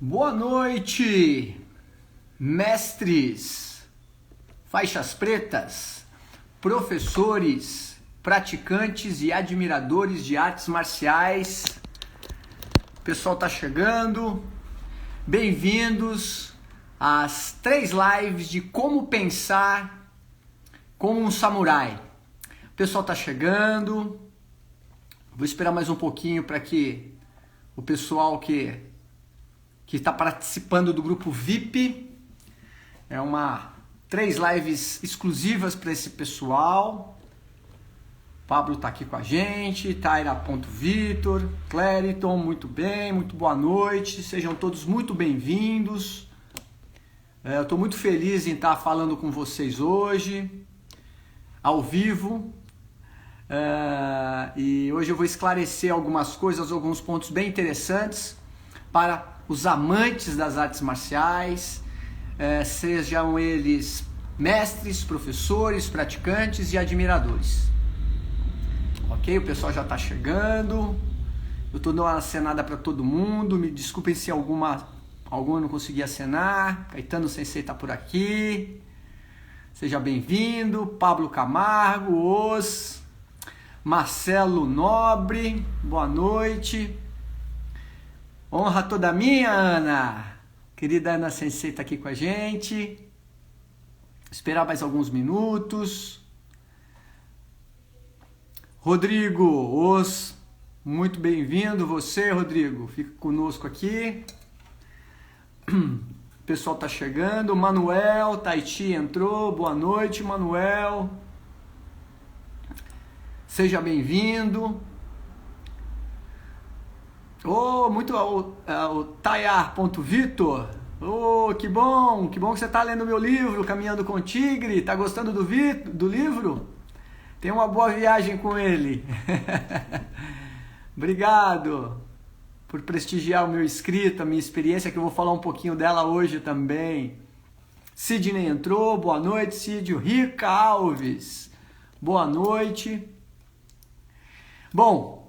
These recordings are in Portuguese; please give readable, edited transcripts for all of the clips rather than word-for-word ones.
Boa noite, mestres, faixas pretas, professores, praticantes e admiradores de artes marciais. O pessoal tá chegando. Bem-vindos às 3 lives de como pensar como um samurai. O pessoal tá chegando. Vou esperar mais um pouquinho para que o pessoal que está participando do grupo VIP, 3 lives exclusivas para esse pessoal. Pablo está aqui com a gente, Taira.Vitor, Clériton, muito bem, muito boa noite, sejam todos muito bem-vindos. Eu estou muito feliz em estar falando com vocês hoje, ao vivo, e hoje eu vou esclarecer algumas coisas, alguns pontos bem interessantes para os amantes das artes marciais, sejam eles mestres, professores, praticantes e admiradores. Ok? O pessoal já está chegando. Eu estou dando uma acenada para todo mundo. Me desculpem se alguma eu não consegui acenar. Caetano Sensei está por aqui. Seja bem-vindo. Pablo Camargo, Marcelo Nobre, boa noite. Honra toda minha, Ana. Querida Ana Sensei está aqui com a gente. Esperar mais alguns minutos. Rodrigo, muito bem-vindo você, Rodrigo. Fica conosco aqui. O pessoal está chegando. Manuel, Taiti entrou. Boa noite, Manuel. Seja bem-vindo. O Tayar.Vitor. Que bom que você está lendo meu livro, Caminhando com o Tigre. Está gostando do livro? Tenha uma boa viagem com ele. Obrigado por prestigiar o meu escrito, a minha experiência, que eu vou falar um pouquinho dela hoje também. Sidney entrou, boa noite, Cídio. Rica Alves, boa noite. Bom,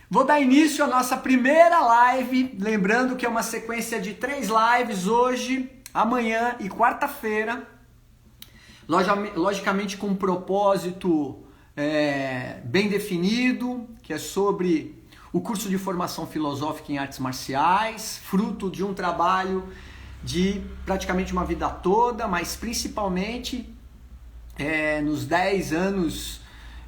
vou dar início à nossa primeira live, lembrando que é uma sequência de 3 lives hoje, amanhã e quarta-feira, logicamente com um propósito bem definido, que é sobre o curso de formação filosófica em artes marciais, fruto de um trabalho de praticamente uma vida toda, mas principalmente nos 10 anos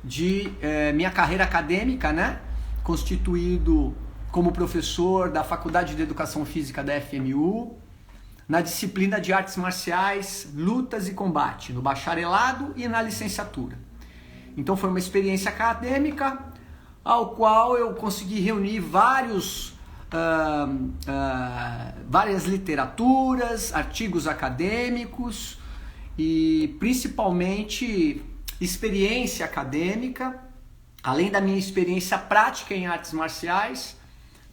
de minha carreira acadêmica, né? Constituído como professor da Faculdade de Educação Física da FMU, na disciplina de artes marciais, lutas e combate, no bacharelado e na licenciatura. Então foi uma experiência acadêmica ao qual eu consegui reunir várias literaturas, artigos acadêmicos e principalmente experiência acadêmica, além da minha experiência prática em artes marciais.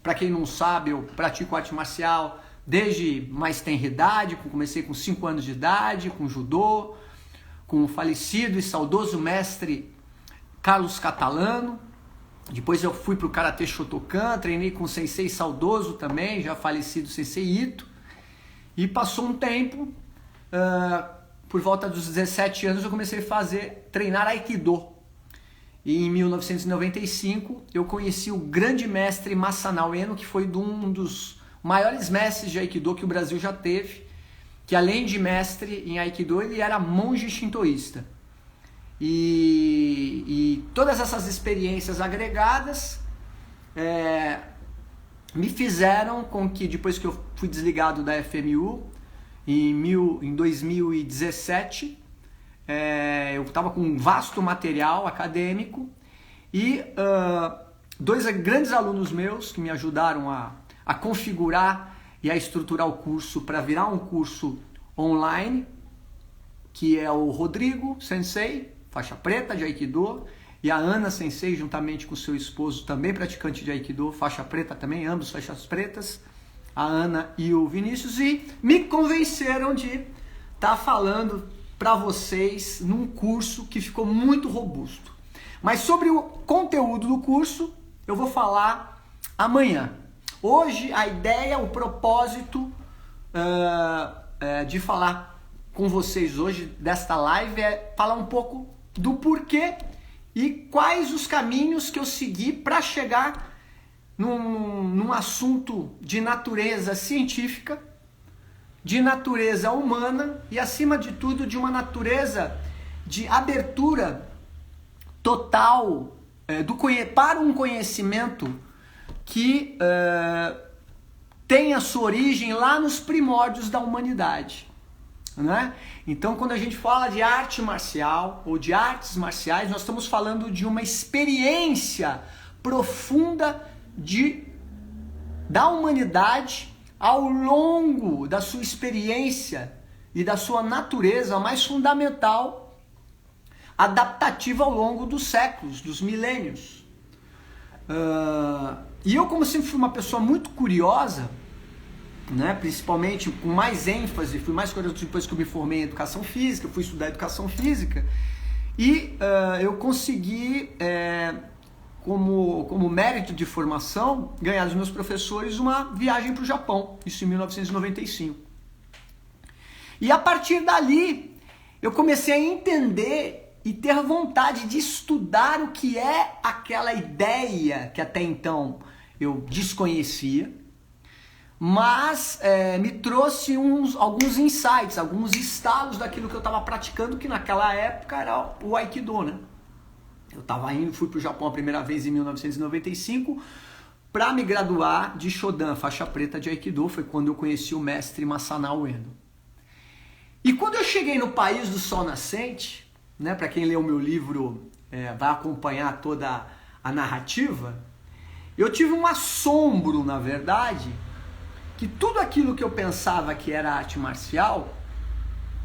Para quem não sabe, eu pratico arte marcial desde mais tenra idade, comecei com 5 anos de idade, com judô, com o falecido e saudoso mestre Carlos Catalano. Depois eu fui para o Karatê Shotokan, treinei com o sensei saudoso também, já falecido Sensei Ito. E passou um tempo, por volta dos 17 anos eu comecei a treinar Aikido. E em 1995 eu conheci o grande mestre Masanao Eno, que foi um dos maiores mestres de Aikido que o Brasil já teve, que além de mestre em Aikido, ele era monge shintoísta. E todas essas experiências agregadas me fizeram com que, depois que eu fui desligado da FMU, em 2017, eu estava com um vasto material acadêmico e 2 grandes alunos meus que me ajudaram a configurar e a estruturar o curso para virar um curso online, que é o Rodrigo Sensei, faixa preta de Aikido, e a Ana Sensei, juntamente com seu esposo, também praticante de Aikido, faixa preta também, ambos faixas pretas, a Ana e o Vinícius, e me convenceram de estar falando para vocês num curso que ficou muito robusto. Mas sobre o conteúdo do curso, eu vou falar amanhã. Hoje a ideia, o propósito de falar com vocês hoje desta live é falar um pouco do porquê e quais os caminhos que eu segui para chegar num assunto de natureza científica, de natureza humana e, acima de tudo, de uma natureza de abertura total para um conhecimento que tem a sua origem lá nos primórdios da humanidade. Né? Então, quando a gente fala de arte marcial ou de artes marciais, nós estamos falando de uma experiência profunda da humanidade ao longo da sua experiência e da sua natureza mais fundamental, adaptativa ao longo dos séculos, dos milênios. E eu, como sempre fui uma pessoa muito curiosa, né, principalmente com mais ênfase, fui mais curioso depois que eu me formei em educação física, fui estudar educação física, e eu consegui, como mérito de formação, ganhar dos meus professores uma viagem para o Japão, isso em 1995. E a partir dali, eu comecei a entender e ter vontade de estudar o que é aquela ideia que até então eu desconhecia, mas me trouxe alguns insights, alguns estalos daquilo que eu estava praticando, que naquela época era o Aikido, né? Eu fui para o Japão a primeira vez em 1995 para me graduar de Shodan, faixa preta de Aikido. Foi quando eu conheci o mestre Masanao Endo. E quando eu cheguei no País do Sol Nascente, né, para quem lê o meu livro vai acompanhar toda a narrativa, eu tive um assombro, na verdade, que tudo aquilo que eu pensava que era arte marcial,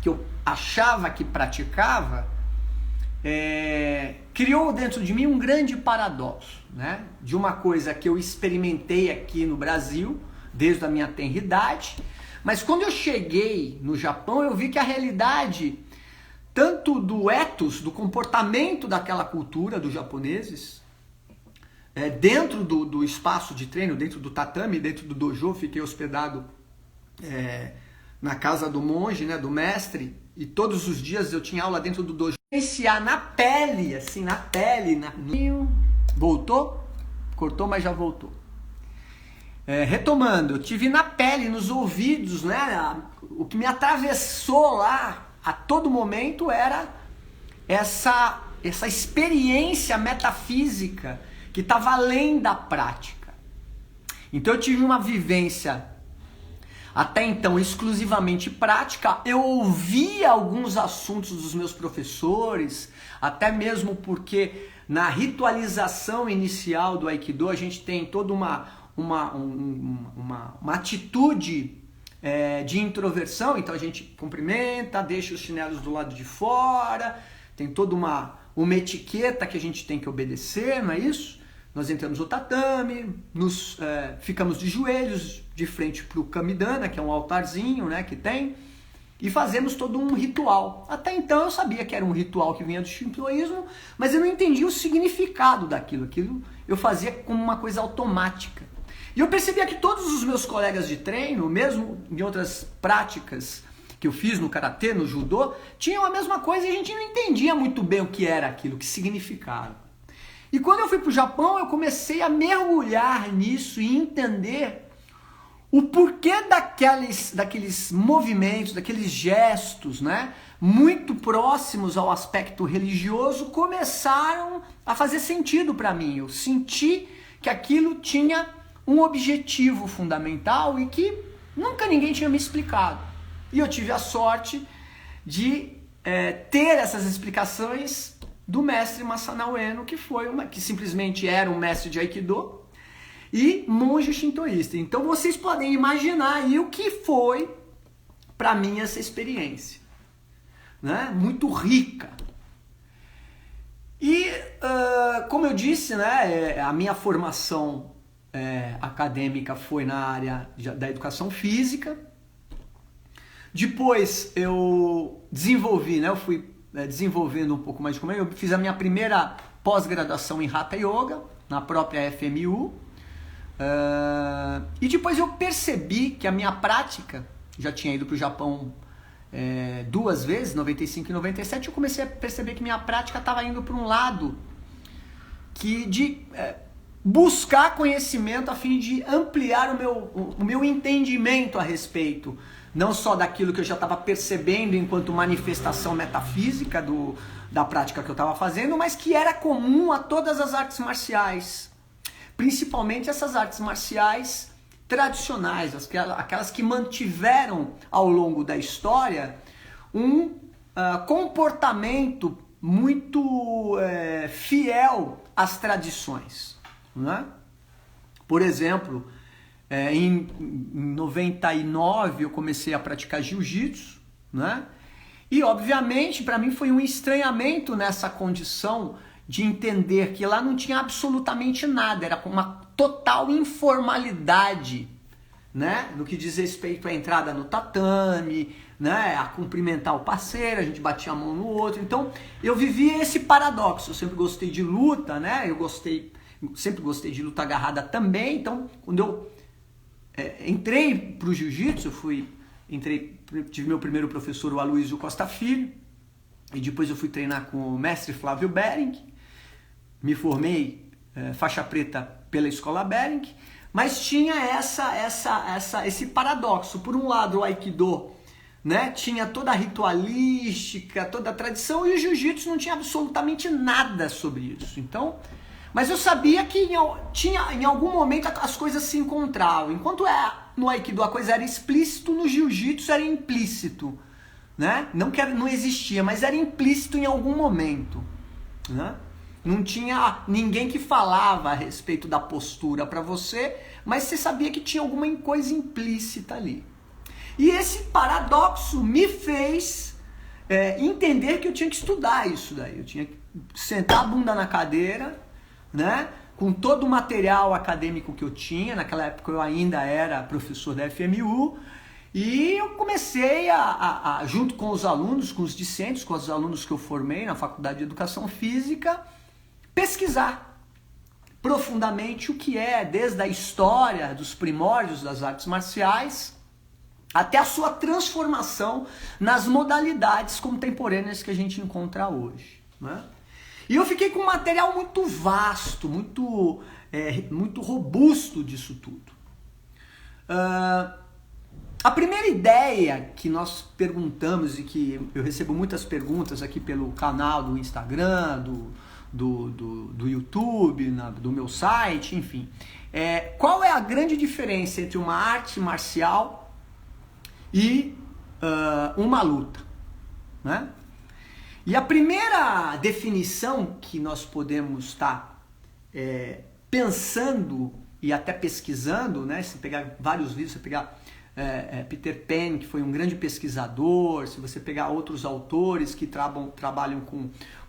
que eu achava que praticava, criou dentro de mim um grande paradoxo, né? De uma coisa que eu experimentei aqui no Brasil, desde a minha tenridade, mas quando eu cheguei no Japão, eu vi que a realidade, tanto do ethos, do comportamento daquela cultura dos japoneses, dentro do espaço de treino, dentro do tatame, dentro do dojo, fiquei hospedado na casa do monge, né, do mestre, e todos os dias eu tinha aula dentro do dojo. Iniciar na pele, assim, na pele. Voltou? Cortou, mas já voltou. Retomando, eu tive na pele, nos ouvidos, né? O que me atravessou lá a todo momento era essa experiência metafísica que estava além da prática. Então eu tive uma vivência até então exclusivamente prática. Eu ouvia alguns assuntos dos meus professores, até mesmo porque na ritualização inicial do Aikido a gente tem toda uma atitude de introversão. Então a gente cumprimenta, deixa os chinelos do lado de fora, tem toda uma etiqueta que a gente tem que obedecer, não é isso? Nós entramos no tatame, ficamos de joelhos de frente para o Kamidana, que é um altarzinho, né, que tem, e fazemos todo um ritual. Até então eu sabia que era um ritual que vinha do shintoísmo, mas eu não entendia o significado daquilo. Aquilo eu fazia como uma coisa automática. E eu percebia que todos os meus colegas de treino, mesmo em outras práticas que eu fiz no karatê, no judô, tinham a mesma coisa e a gente não entendia muito bem o que era aquilo, o que significava. E quando eu fui para o Japão, eu comecei a mergulhar nisso e entender o porquê daqueles movimentos, daqueles gestos, né, muito próximos ao aspecto religioso, começaram a fazer sentido para mim. Eu senti que aquilo tinha um objetivo fundamental e que nunca ninguém tinha me explicado. E eu tive a sorte de ter essas explicações do mestre Masanao Endo, que simplesmente era um mestre de Aikido e monge shintoísta. Então vocês podem imaginar aí o que foi para mim essa experiência, né? Muito rica. E como eu disse, né, a minha formação acadêmica foi na área da educação física. Depois eu desenvolvi, né, eu fui desenvolvendo um pouco mais de como eu fiz a minha primeira pós-graduação em Hatha Yoga, na própria FMU, e depois eu percebi que a minha prática já tinha ido para o Japão 2 vezes, 95 e 97, eu comecei a perceber que minha prática estava indo para um lado de buscar conhecimento a fim de ampliar o meu entendimento a respeito, não só daquilo que eu já estava percebendo enquanto manifestação metafísica da prática que eu estava fazendo, mas que era comum a todas as artes marciais, principalmente essas artes marciais tradicionais, aquelas que mantiveram ao longo da história um comportamento muito fiel às tradições, né? Por exemplo, em 99 eu comecei a praticar jiu-jitsu, né? E obviamente para mim foi um estranhamento nessa condição de entender que lá não tinha absolutamente nada, era uma total informalidade, né? No que diz respeito à entrada no tatame, né? A cumprimentar o parceiro, a gente batia a mão no outro. Então eu vivi esse paradoxo. Eu sempre gostei de luta, né? Sempre gostei de luta agarrada também. Então quando eu entrei para o jiu-jitsu, tive meu primeiro professor, o Aloysio Costa Filho, e depois eu fui treinar com o mestre Flávio Bering, me formei faixa preta pela Escola Bering, mas tinha esse paradoxo. Por um lado, o Aikido, né, tinha toda a ritualística, toda a tradição, e o jiu-jitsu não tinha absolutamente nada sobre isso. Então, mas eu sabia que em algum momento as coisas se encontravam. Enquanto no Aikido a coisa era explícito, no jiu-jitsu era implícito, né? Não que não existia, mas era implícito em algum momento, né? Não tinha ninguém que falava a respeito da postura para você, mas você sabia que tinha alguma coisa implícita ali. E esse paradoxo me fez entender que eu tinha que estudar isso daí. Eu tinha que sentar a bunda na cadeira, né? Com todo o material acadêmico que eu tinha. Naquela época eu ainda era professor da FMU, e eu comecei junto com os alunos, com os discentes, com os alunos que eu formei na Faculdade de Educação Física, pesquisar profundamente o que desde a história dos primórdios das artes marciais até a sua transformação nas modalidades contemporâneas que a gente encontra hoje, né? E eu fiquei com um material muito vasto, muito robusto disso tudo. A primeira ideia que nós perguntamos, e que eu recebo muitas perguntas aqui pelo canal do Instagram, do YouTube, do meu site, enfim, qual é a grande diferença entre uma arte marcial e uma luta, né? E a primeira definição que nós podemos estar pensando e até pesquisando, né? Se pegar vários vídeos, se pegar Peter Pan, que foi um grande pesquisador, se você pegar outros autores que trabalham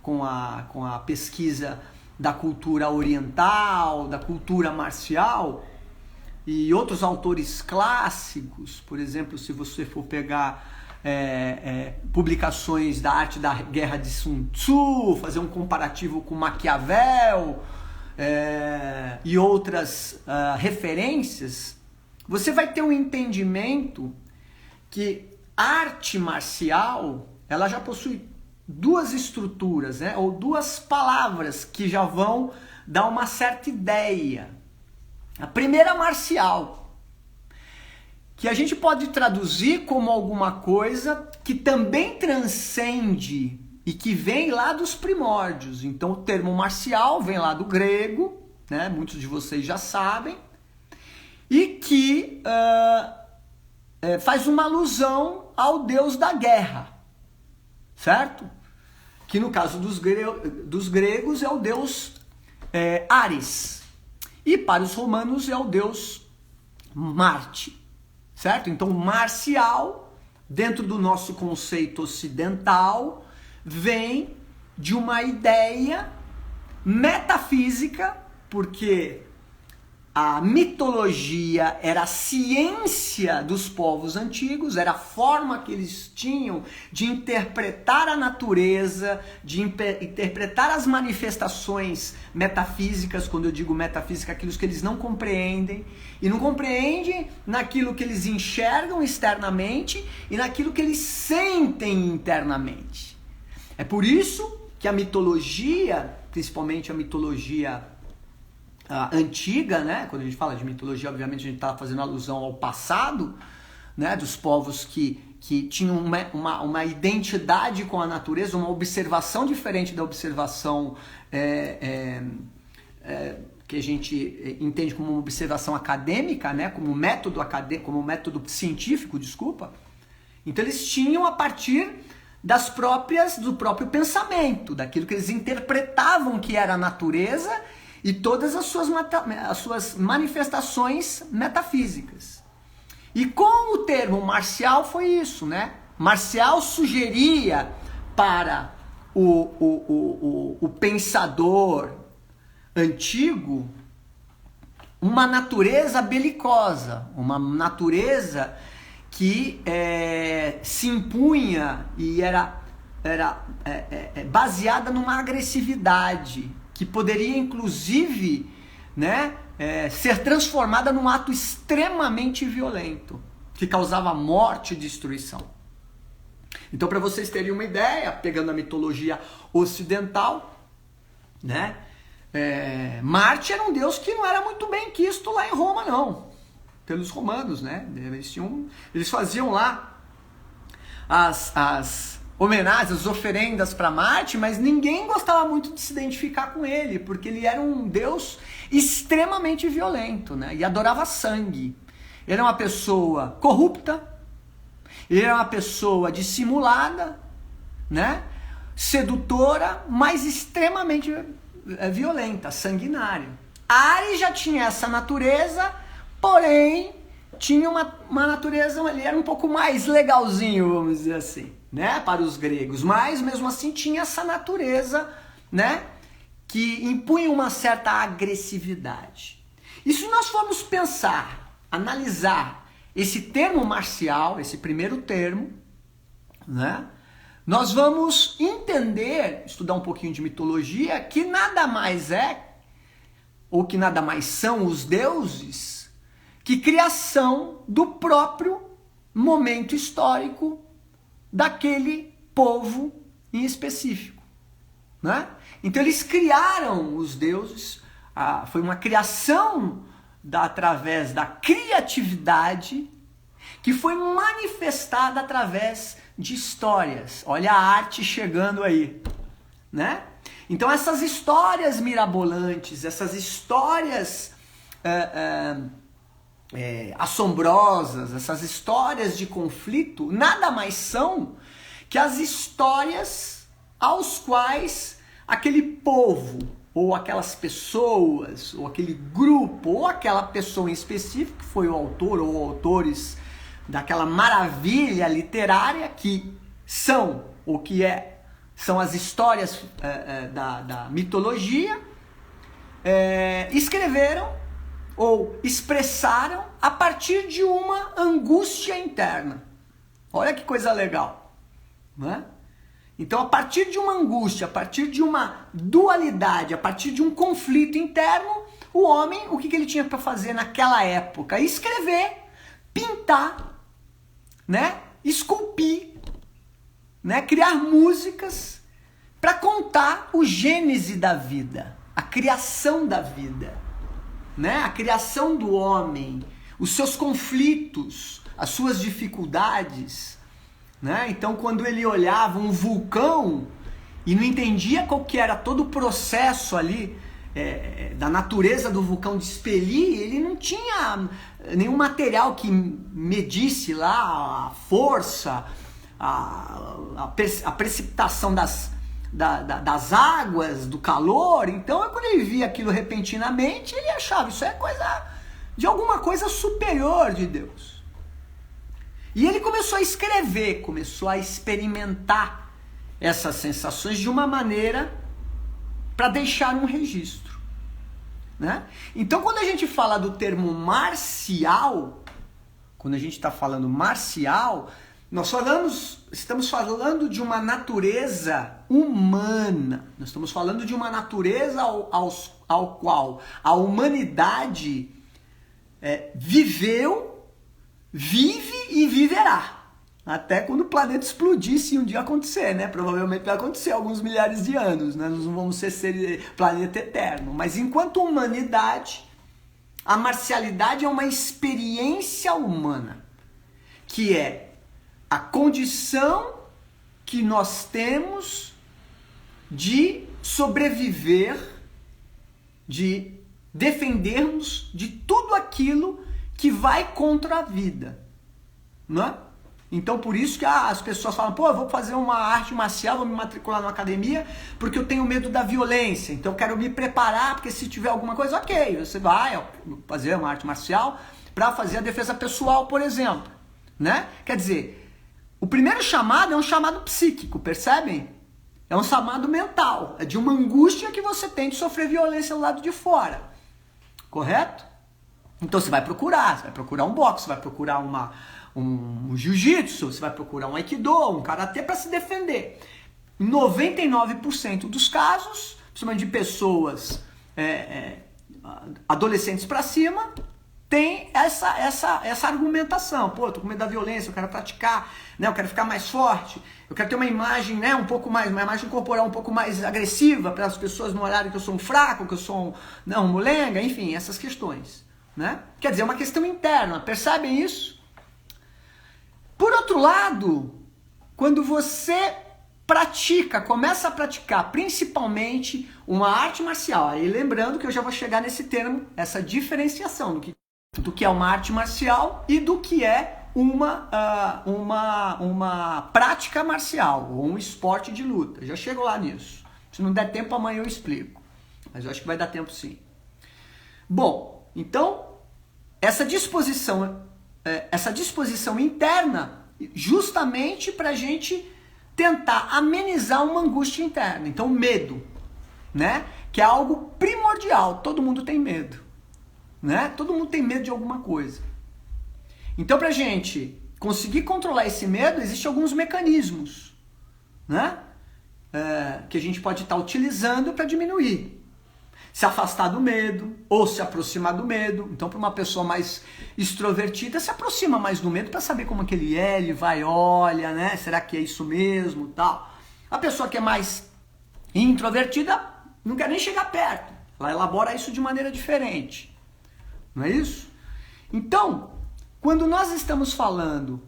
com a pesquisa da cultura oriental, da cultura marcial, e outros autores clássicos, por exemplo, se você for pegar publicações da arte da guerra de Sun Tzu, fazer um comparativo com Maquiavel e outras referências, você vai ter um entendimento que a arte marcial ela já possui duas estruturas, né, ou duas palavras que já vão dar uma certa ideia. A primeira, marcial, que a gente pode traduzir como alguma coisa que também transcende e que vem lá dos primórdios. Então o termo marcial vem lá do grego, né? Muitos de vocês já sabem, e que faz uma alusão ao deus da guerra, certo? Que no caso dos gregos é o deus Ares, e para os romanos é o deus Marte. Certo? Então, marcial, dentro do nosso conceito ocidental, vem de uma ideia metafísica, porque a mitologia era a ciência dos povos antigos, era a forma que eles tinham de interpretar a natureza, de interpretar as manifestações metafísicas. Quando eu digo metafísica, aquilo que eles não compreendem, e não compreendem naquilo que eles enxergam externamente e naquilo que eles sentem internamente. É por isso que a mitologia, principalmente a mitologia antiga, né? Quando a gente fala de mitologia, obviamente a gente está fazendo alusão ao passado, né? Dos povos que tinham uma identidade com a natureza, uma observação diferente da observação que a gente entende como uma observação acadêmica, né? Como método científico, desculpa. Então eles tinham a partir do próprio pensamento, daquilo que eles interpretavam que era a natureza e todas as suas manifestações metafísicas. E com o termo marcial foi isso, né? Marcial sugeria para o pensador antigo uma natureza belicosa, uma natureza que se impunha e era baseada numa agressividade, que poderia inclusive, né, ser transformada num ato extremamente violento, que causava morte e destruição. Então, para vocês terem uma ideia, pegando a mitologia ocidental, né, Marte era um deus que não era muito bem quisto lá em Roma, não, pelos romanos, né? Eles faziam lá as homenagens, as oferendas para Marte, mas ninguém gostava muito de se identificar com ele, porque ele era um deus extremamente violento, né? E adorava sangue. Ele era uma pessoa corrupta, ele era uma pessoa dissimulada, né? Sedutora, mas extremamente violenta, sanguinária. Ares já tinha essa natureza, porém tinha uma natureza, ele era um pouco mais legalzinho, vamos dizer assim, né, para os gregos, mas mesmo assim tinha essa natureza, né, que impunha uma certa agressividade. E se nós formos pensar, analisar esse termo marcial, esse primeiro termo, né, nós vamos entender, estudar um pouquinho de mitologia, que nada mais ou que nada mais são os deuses que criação do próprio momento histórico daquele povo em específico, né? Então eles criaram os deuses, foi uma criação através da criatividade que foi manifestada através de histórias. Olha a arte chegando aí, né? Então essas histórias mirabolantes, essas histórias assombrosas, essas histórias de conflito, nada mais são que as histórias aos quais aquele povo, ou aquelas pessoas, ou aquele grupo, ou aquela pessoa em específico, que foi o autor ou autores daquela maravilha literária que são, são as histórias da mitologia, escreveram ou expressaram a partir de uma angústia interna. Olha que coisa legal, né? Então, a partir de uma angústia, a partir de uma dualidade, a partir de um conflito interno, o homem, o que ele tinha para fazer naquela época? Escrever, pintar, né? Esculpir, né? Criar músicas para contar o gênese da vida, a criação da vida, né? A criação do homem, os seus conflitos, as suas dificuldades, né? Então, quando ele olhava um vulcão e não entendia qual que era todo o processo ali da natureza do vulcão de expelir, ele não tinha nenhum material que medisse lá a força, a precipitação das águas, do calor. Então, quando ele via aquilo repentinamente, ele achava isso é coisa de alguma coisa superior de Deus. E ele começou a escrever, começou a experimentar essas sensações de uma maneira para deixar um registro. né? Então, quando a gente fala do termo marcial, quando a gente está falando marcial, estamos falando de uma natureza humana. Nós estamos falando de uma natureza ao qual a humanidade viveu, vive e viverá. Até quando o planeta explodir, se um dia acontecer, né? Provavelmente vai acontecer alguns milhares de anos, né? Nós não vamos ser planeta eterno. Mas enquanto humanidade, a marcialidade é uma experiência humana, que é a condição que nós temos de sobreviver, de defendermos de tudo aquilo que vai contra a vida, não é? Então, por isso que as pessoas falam, pô, eu vou fazer uma arte marcial, vou me matricular numa academia, porque eu tenho medo da violência, então eu quero me preparar, porque se tiver alguma coisa, ok, você vai fazer uma arte marcial para fazer a defesa pessoal, por exemplo, né? Quer dizer, o primeiro chamado é um chamado psíquico, percebem? É um chamado mental, é de uma angústia que você tem de sofrer violência do lado de fora, correto? Então você vai procurar um boxe, você vai procurar um jiu-jitsu, você vai procurar um aikido, um karatê para se defender. Em 99% dos casos, principalmente de pessoas adolescentes para cima, tem essa argumentação. Pô, eu tô com medo da violência, eu quero praticar, né? Eu quero ficar mais forte, eu quero ter uma imagem, né, uma imagem corporal um pouco mais agressiva para as pessoas não olharem que eu sou um fraco, que eu sou um molenga, enfim, essas questões, né? Quer dizer, é uma questão interna, percebem isso? Por outro lado, quando você começa a praticar principalmente uma arte marcial, aí lembrando que eu já vou chegar nesse termo, essa diferenciação do que é uma arte marcial e do que é uma prática marcial, ou um esporte de luta. Já chego lá nisso. Se não der tempo, amanhã eu explico. Mas eu acho que vai dar tempo sim. Bom, então, essa disposição interna, justamente para a gente tentar amenizar uma angústia interna. Então, medo, né? Que é algo primordial. Todo mundo tem medo, né? Todo mundo tem medo de alguma coisa. Então, para a gente conseguir controlar esse medo, existem alguns mecanismos, né? Que a gente pode estar utilizando para diminuir. Se afastar do medo ou se aproximar do medo. Então, para uma pessoa mais extrovertida, se aproxima mais do medo para saber como que ele vai, olha, né? Será que é isso mesmo, tal. A pessoa que é mais introvertida não quer nem chegar perto. Ela elabora isso de maneira diferente. Não é isso? Então, quando nós estamos falando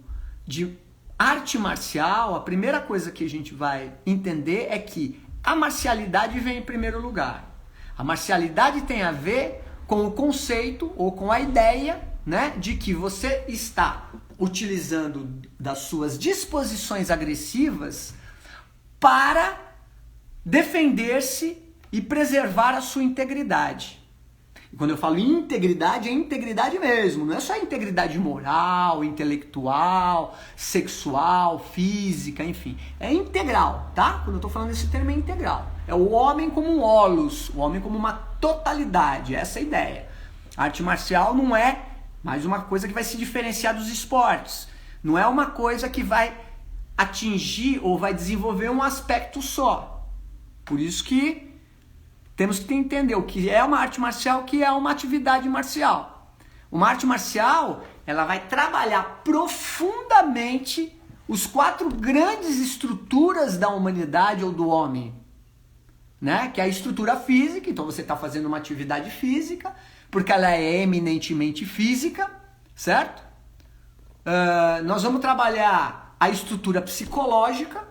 de arte marcial, a primeira coisa que a gente vai entender é que a marcialidade vem em primeiro lugar. A marcialidade tem a ver com o conceito ou com a ideia, né, de que você está utilizando das suas disposições agressivas para defender-se e preservar a sua integridade. E quando eu falo integridade, é integridade mesmo, não é só integridade moral, intelectual, sexual, física, enfim. É integral, tá? Quando eu estou falando desse termo é integral. É o homem como um holos, o homem como uma totalidade, essa é a ideia. A arte marcial não é mais uma coisa que vai se diferenciar dos esportes. Não é uma coisa que vai atingir ou vai desenvolver um aspecto só. Por isso que temos que entender o que é uma arte marcial, o que é uma atividade marcial. Uma arte marcial, ela vai trabalhar profundamente os 4 grandes estruturas da humanidade ou do homem, né? Que é a estrutura física, então você está fazendo uma atividade física, porque ela é eminentemente física, certo? Nós vamos trabalhar a estrutura psicológica,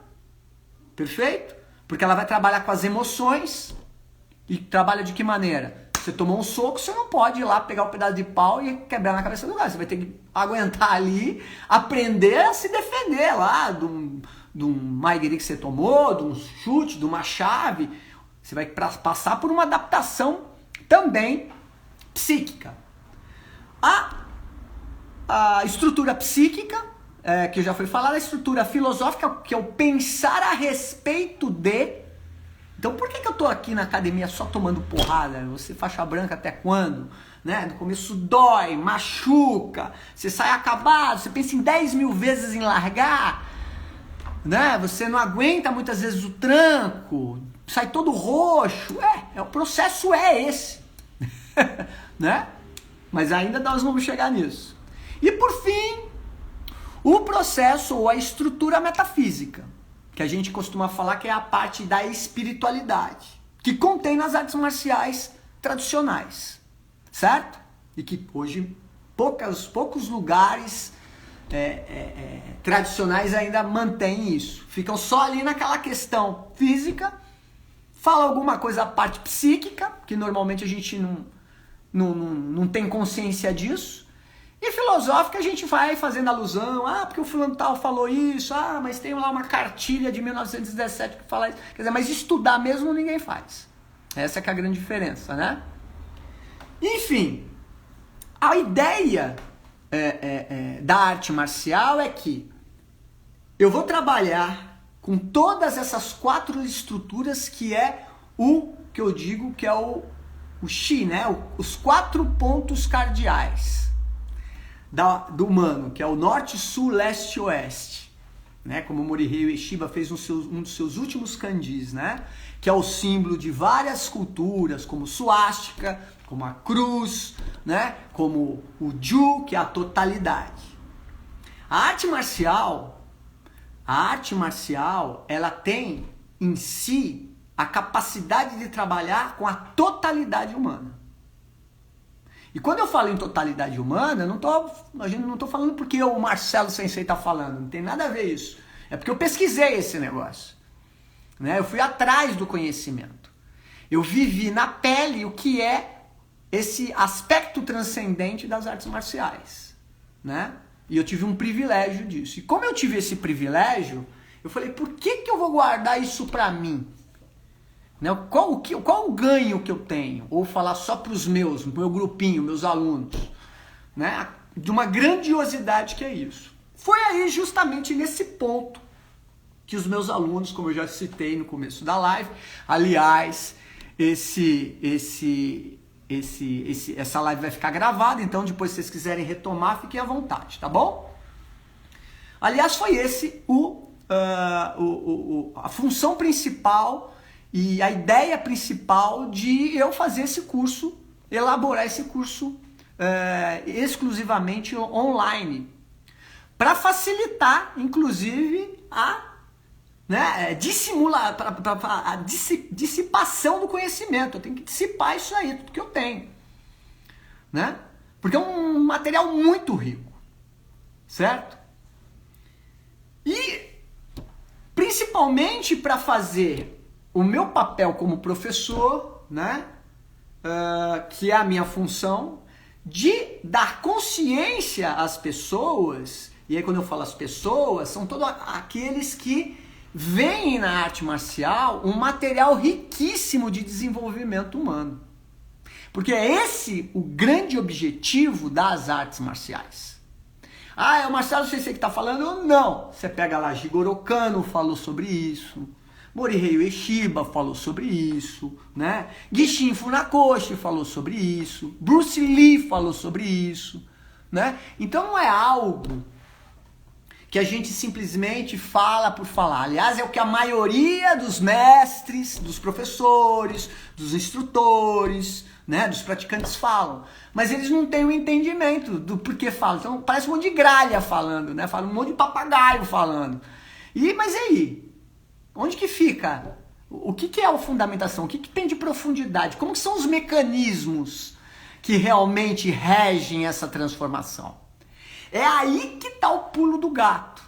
perfeito? Porque ela vai trabalhar com as emoções. E trabalha de que maneira? Você tomou um soco, você não pode ir lá pegar um pedaço de pau e quebrar na cabeça do cara. Você vai ter que aguentar ali, aprender a se defender lá de um maigiri que você tomou, de um chute, de uma chave. Você vai passar por uma adaptação também psíquica. A estrutura psíquica, que já foi falada, a estrutura filosófica, que é o pensar a respeito Então por que eu tô aqui na academia só tomando porrada? Você faixa branca até quando? Né? No começo dói, machuca, você sai acabado, você pensa em 10 mil vezes em largar, né? Você não aguenta muitas vezes o tranco, sai todo roxo, o processo é esse, né? Mas ainda nós vamos chegar nisso. E por fim, o processo ou a estrutura metafísica, que a gente costuma falar que é a parte da espiritualidade, que contém nas artes marciais tradicionais, certo? E que hoje poucos lugares tradicionais ainda mantêm isso. Ficam só ali naquela questão física, fala alguma coisa a parte psíquica, que normalmente a gente não tem consciência disso. E filosófica a gente vai fazendo alusão, porque o fulano tal falou isso, mas tem lá uma cartilha de 1917 que fala isso. Quer dizer, mas estudar mesmo ninguém faz. Essa que é a grande diferença, né? Enfim, a ideia da arte marcial é que eu vou trabalhar com todas essas 4 estruturas que é o que eu digo que é o Shi, né? Os 4 pontos cardeais do humano, que é o norte, sul, leste e oeste, né? Como Morihei Ueshiba fez um dos seus últimos kanjis, né? Que é o símbolo de várias culturas, como suástica, como a cruz, né? Como o Ju, que é a totalidade. A arte marcial, ela tem em si a capacidade de trabalhar com a totalidade humana. E quando eu falo em totalidade humana, a gente não tô falando porque o Marcelo Sensei está falando, não tem nada a ver isso. É porque eu pesquisei esse negócio, né? Eu fui atrás do conhecimento. Eu vivi na pele o que é esse aspecto transcendente das artes marciais, né? E eu tive um privilégio disso. E como eu tive esse privilégio, eu falei, por que eu vou guardar isso para mim? Né? Qual o ganho que eu tenho? Ou falar só para os pro meu grupinho, meus alunos, né? De uma grandiosidade que é isso. Foi aí justamente nesse ponto que os meus alunos, como eu já citei no começo da live, aliás, essa live vai ficar gravada, então depois se vocês quiserem retomar, fiquem à vontade, tá bom? Aliás, foi esse a função principal e a ideia principal de eu fazer esse curso, elaborar esse curso exclusivamente online, para facilitar, inclusive, a dissipação do conhecimento. Eu tenho que dissipar isso aí, tudo que eu tenho, né? Porque é um material muito rico, certo? E principalmente para fazer o meu papel como professor, né? Que é a minha função, de dar consciência às pessoas. E aí quando eu falo as pessoas, são todos aqueles que veem na arte marcial um material riquíssimo de desenvolvimento humano. Porque é esse o grande objetivo das artes marciais. É o Marcelo Sensei que está falando? Não. Você pega lá, Jigoro Kano falou sobre isso, Morihei Ueshiba falou sobre isso, né? Gishin Funakoshi falou sobre isso, Bruce Lee falou sobre isso, né? Então não é algo que a gente simplesmente fala por falar. Aliás, é o que a maioria dos mestres, dos professores, dos instrutores, né, dos praticantes falam. Mas eles não têm o entendimento do porquê falam. Então parece um monte de gralha falando, né? Fala um monte de papagaio falando. Mas e aí? Onde que fica? O que é a fundamentação? O que tem de profundidade? Como que são os mecanismos que realmente regem essa transformação? É aí que está o pulo do gato.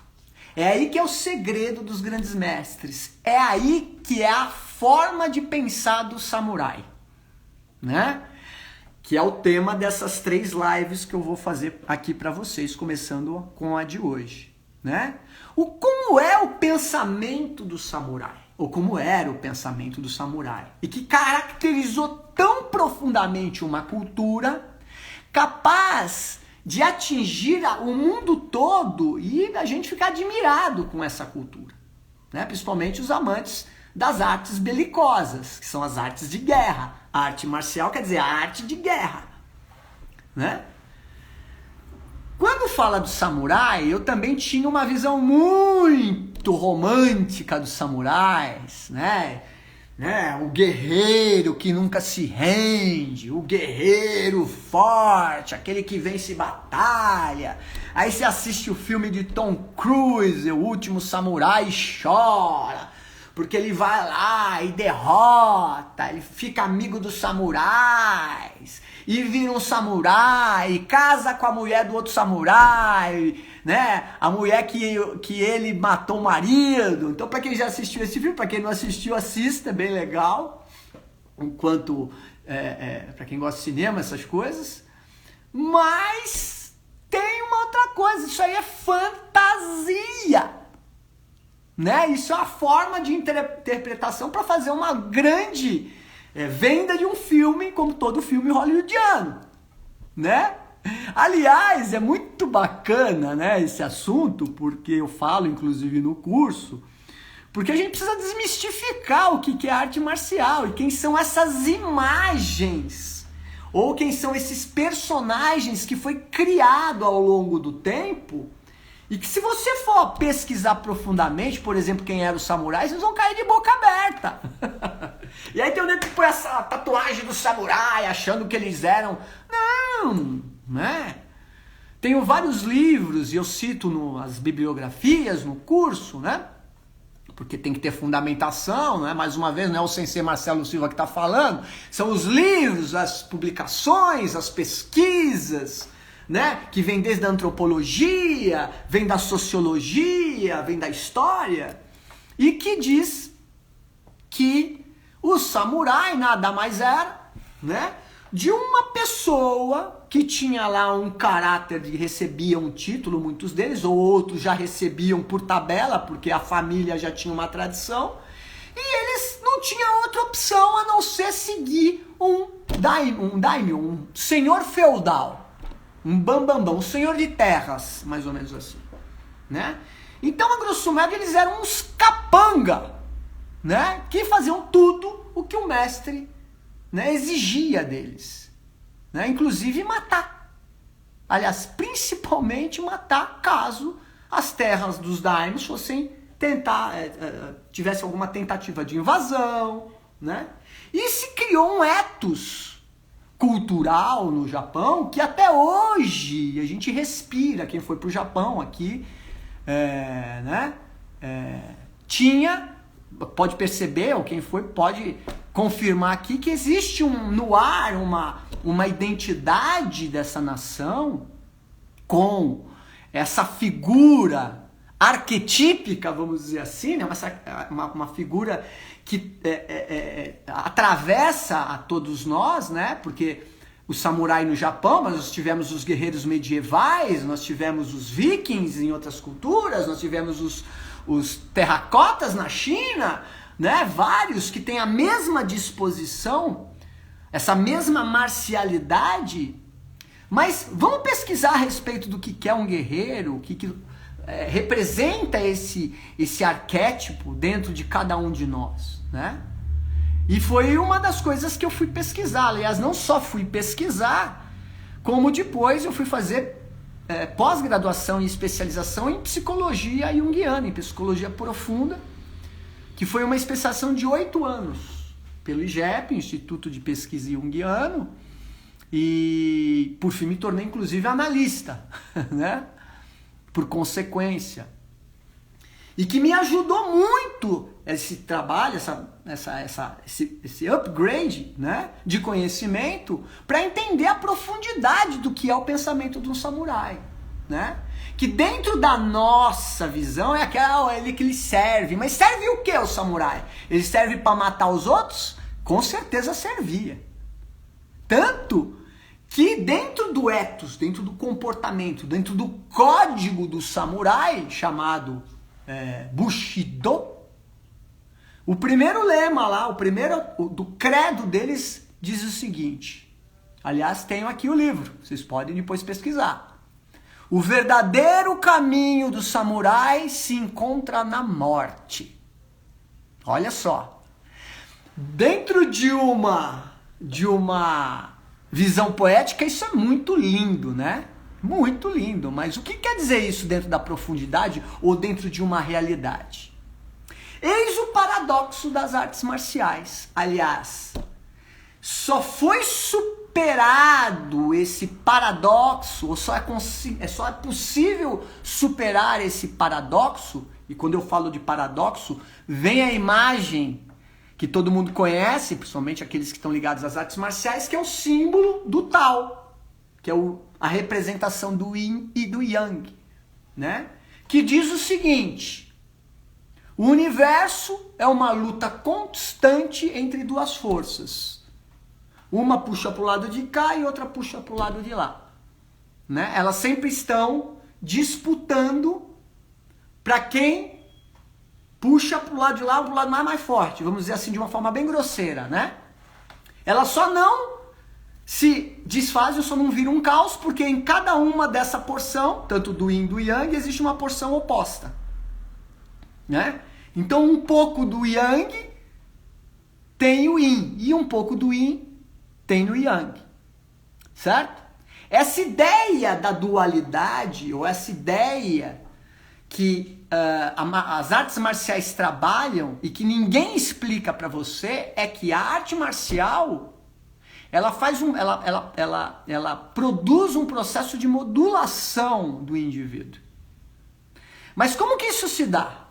É aí que é o segredo dos grandes mestres. É aí que é a forma de pensar do samurai, né? Que é o tema dessas 3 lives que eu vou fazer aqui para vocês, começando com a de hoje, né? Como é o pensamento do samurai, ou como era o pensamento do samurai, e que caracterizou tão profundamente uma cultura capaz de atingir o mundo todo e a gente ficar admirado com essa cultura, né? Principalmente os amantes das artes belicosas, que são as artes de guerra. A arte marcial quer dizer a arte de guerra, né? Quando fala do samurai, eu também tinha uma visão muito romântica dos samurais, né? O guerreiro que nunca se rende, o guerreiro forte, aquele que vence batalha. Aí você assiste o filme de Tom Cruise, O Último Samurai, e chora, porque ele vai lá e derrota, ele fica amigo dos samurais, e vira um samurai, e casa com a mulher do outro samurai, né? A mulher que ele matou o marido. Então, para quem já assistiu esse filme, para quem não assistiu, assista, é bem legal. Enquanto, para quem gosta de cinema, essas coisas. Mas tem uma outra coisa, isso aí é fantasia, né? Isso é uma forma de interpretação para fazer uma grande venda de um filme, como todo filme hollywoodiano, né? Aliás, é muito bacana, né, esse assunto, porque eu falo, inclusive, no curso, porque a gente precisa desmistificar o que é arte marcial e quem são essas imagens, ou quem são esses personagens que foi criado ao longo do tempo, e que se você for pesquisar profundamente, por exemplo, quem eram os samurais, vocês vão cair de boca aberta. E aí tem o nego que põe essa tatuagem do samurai, achando que eles eram... Não, né? Tenho vários livros, e eu cito as bibliografias no curso, né? Porque tem que ter fundamentação, né? Mais uma vez, não é o sensei Marcelo Silva que está falando, são os livros, as publicações, as pesquisas, né? Que vem desde a antropologia, vem da sociologia, vem da história, e que diz que o samurai nada mais era, né, de uma pessoa que tinha lá um caráter de recebia um título, muitos deles, ou outros já recebiam por tabela, porque a família já tinha uma tradição, e eles não tinham outra opção a não ser seguir um daimyo, um senhor feudal, um bambambam, um senhor de terras, mais ou menos assim, né? Então, a grosso modo, eles eram uns capanga, né, que faziam tudo o que o mestre, né, exigia deles, né, inclusive matar. Aliás, principalmente matar caso as terras dos daimyos fossem tivesse alguma tentativa de invasão, né? E se criou um ethos cultural no Japão que até hoje a gente respira. Quem foi para o Japão aqui, pode perceber, ou quem foi pode confirmar aqui, que existe no ar uma identidade dessa nação com essa figura arquetípica, vamos dizer assim, né? uma figura que atravessa a todos nós, né? Porque o samurai no Japão, mas nós tivemos os guerreiros medievais, nós tivemos os vikings em outras culturas, nós tivemos os terracotas na China, né? Vários que têm a mesma disposição, essa mesma marcialidade. Mas vamos pesquisar a respeito do que é um guerreiro, o que representa esse arquétipo dentro de cada um de nós, né? E foi uma das coisas que eu fui pesquisar. Aliás, não só fui pesquisar, como depois eu fui fazer pós-graduação e especialização em psicologia junguiana, em psicologia profunda, que foi uma especialização de 8 anos pelo IGEP, Instituto de Pesquisa Junguiano, e por fim me tornei inclusive analista, né? Por consequência. E que me ajudou muito esse trabalho, esse upgrade, né, de conhecimento, para entender a profundidade do que é o pensamento de um samurai, né? Que dentro da nossa visão é ele que lhe serve. Mas serve o que o samurai? Ele serve para matar os outros? Com certeza servia. Tanto que dentro do ethos, dentro do comportamento, dentro do código do samurai, chamado Bushido, o primeiro lema lá, do credo deles diz o seguinte, aliás, tenho aqui o livro, vocês podem depois pesquisar. O verdadeiro caminho do samurai se encontra na morte. Olha só. Dentro de uma visão poética, isso é muito lindo, né? Muito lindo. Mas o que quer dizer isso dentro da profundidade ou dentro de uma realidade? Eis o paradoxo das artes marciais. Aliás, só foi superado esse paradoxo, ou só é possível superar esse paradoxo, e quando eu falo de paradoxo, vem a imagem que todo mundo conhece, principalmente aqueles que estão ligados às artes marciais, que é o símbolo do Tao, que é a representação do Yin e do Yang, né? Que diz o seguinte: o universo é uma luta constante entre duas forças. Uma puxa para o lado de cá e outra puxa para o lado de lá, né? Elas sempre estão disputando para quem puxa para o lado de lá, para o lado mais forte, vamos dizer assim, de uma forma bem grosseira, né? Elas só não se desfazem, só não viram um caos, porque em cada uma dessa porção, tanto do Yin e do Yang, existe uma porção oposta, né? Então um pouco do Yang tem o Yin, e um pouco do Yin tem no Yang, certo? Essa ideia da dualidade, ou essa ideia que as artes marciais trabalham e que ninguém explica para você, é que a arte marcial ela produz um processo de modulação do indivíduo. Mas como que isso se dá?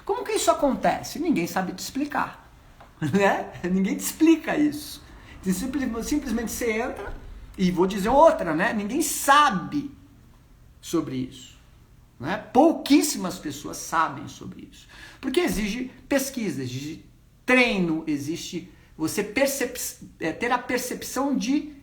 Como que isso acontece? Ninguém sabe te explicar, né? Ninguém te explica isso. Simplesmente você entra, e vou dizer outra, né? Ninguém sabe sobre isso, né? Pouquíssimas pessoas sabem sobre isso, porque exige pesquisa, exige treino, existe você ter a percepção de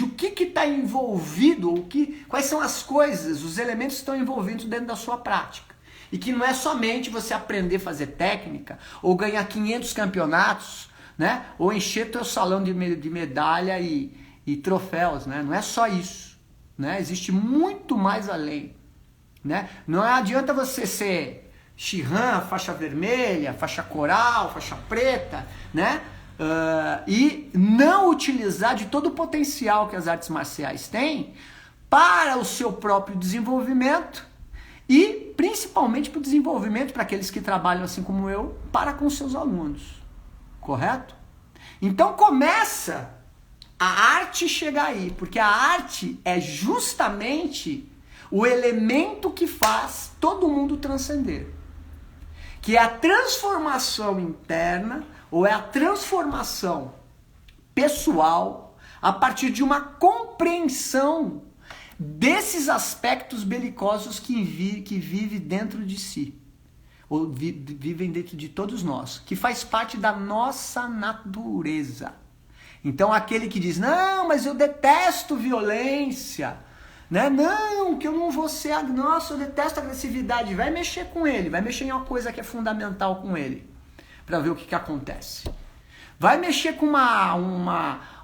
o que está envolvido, quais são as coisas, os elementos que estão envolvidos dentro da sua prática. E que não é somente você aprender a fazer técnica, ou ganhar 500 campeonatos, né? Ou encher teu salão de medalha e troféus, né? Não é só isso, né? Existe muito mais além, né? Não adianta você ser Shihan, faixa vermelha, faixa coral, faixa preta, né? E não utilizar de todo o potencial que as artes marciais têm para o seu próprio desenvolvimento e principalmente para o desenvolvimento para aqueles que trabalham assim como eu, para com seus alunos, correto? Então começa a arte chegar aí, porque a arte é justamente o elemento que faz todo mundo transcender, que é a transformação interna, ou é a transformação pessoal a partir de uma compreensão desses aspectos belicosos que vive dentro de si, ou vivem dentro de todos nós, que faz parte da nossa natureza. Então aquele que diz, não, mas eu detesto violência, né? Não, que eu não vou ser, nossa, eu detesto agressividade, vai mexer com ele, vai mexer em uma coisa que é fundamental com ele, para ver o que acontece. Vai mexer com